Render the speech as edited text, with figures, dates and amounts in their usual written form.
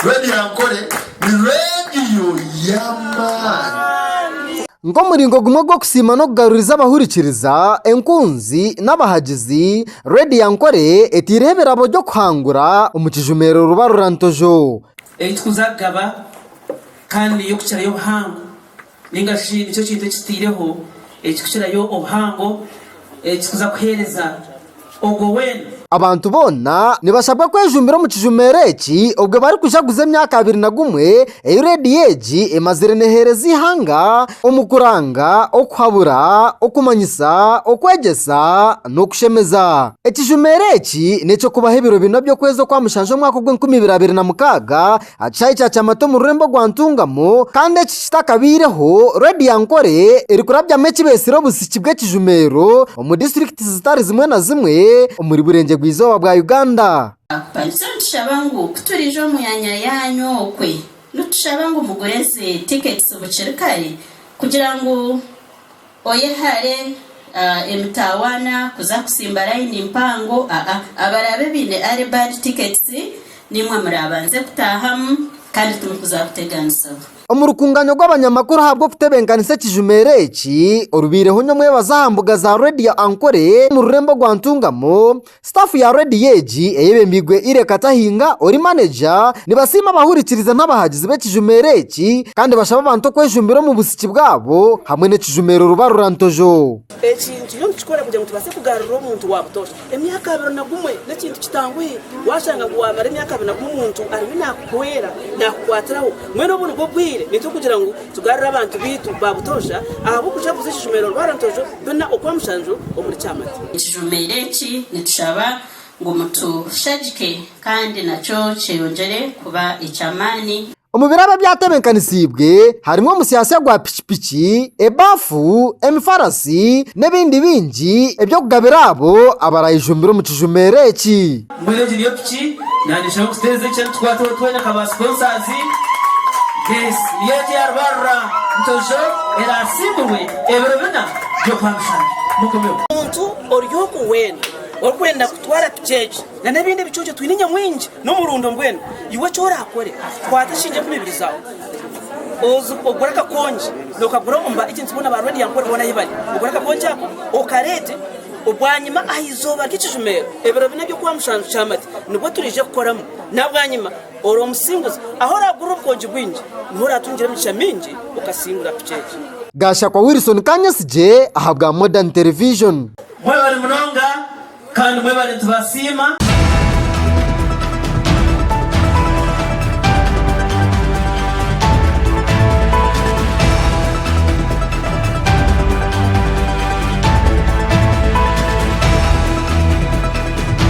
Radio Ankole ni radio y'amani. Ngo muringo gumwe gwo kusima no kugaruriza abahurikiriza enkunzi n'abahagizi Radio Ankole etirebera abo ryo kwangura Ekinjumero Rabarurantojo tukuzagaba kandi yo kucyara yo buhango ningashi nicyo kintu kitireho kucyara yo obuhango kikuza kuhereza ogo wena abantu bona nibashabwa kwejumbira mu kijumero eki ubwo bari kujaguza emyaka 21 eyiredio emazire nehereza ihanga omukuranga okhabura okumanyisa okwegesa no kushemeza ekijumero eki necho kubaha ebiro bino byo kwezo kwa mushanjo mwaka gw'2026 achayi cha chamato mu rurembo rwa ntungamo kandi eki kitakabireho Radio Ankole eri kurabya mechi besiro busiki bw'ekijumero mu district zitari zimwe na zimwe muri burenge gwizo bwa Uganda. Tushabangu kuturijo muyanya yanyu okwe nutushabangu mugureze tickets bucerikari kugira ngo oyehare emtawana kuza kusimba line mpango abarabe bine ari bad tickets nimwe murabanze kutahamu kandi tumukuza kuteganisa Omurukunganyo rw'abanyamakuru habwo kutebenganisa Ekinjumero eki orubireho nyomwe bazahambuga za Radio Ankole mu rurembo rwa ntungamo staff ya radio egi eyebembigwe irekatahinga ori manager nibasima abahurikiriza n'abahagizi b'Ekinjumero eki kandi bashaba abantu kwejumbira mu busiki bwabo hamwe n'Ekinjumero Rabarurantojo ekintu yo kikora kugira ngo tubase kugarura umuntu wabutosha emyaka 21 n'ekintu kitangwe washanga guwamara emyaka 21 umuntu ari nakwera nakwatiraho mwene obuntu bwo nito kugira ngo tugarura abantu bitu babutosha aho kujabuza Ekinjumero Rabarurantojo bena okwamushanjo omuri cyamati Ekinjumero eki nitushaba ngo mutushajike kandi naco cyeyongere kuba icyamani Omubirabe byatebenkanisibwe harimo omusiyasa gwa pichipichi ebafu emifarasi nebindi bingi ebyo kugabira abo abarayijumbira mu Ekinjumero eki mwene jiniyo pichi nandisha kusteze cyo twato twenya kaba sponsors. Yes, yeti Rabarurantojo era simwe eberobena yo kwamsha mukomeo umuntu oryoku wena okwenda kutwara picheje na nebindi bicoje twininya mwinji no murundo mbwena iwe chora akore twatashinje kumibirizaho ozu ogoraka konje lokagura umba ikintu bona ba Radio Ankole bona yibali ogoraka konje ako okarete obwanyima ahizoba Ekinjumero eberobena byo kwamshanza cyamati nubwo turije gukoramo nabwanyima oro musinguza aho raguru konje gwinje muri atungira mu chaminji ukasingura picheje gasha kwa Wilson Kanyasije ahabwa Modern Television mwe bari munonga kandi mwe bari tubasima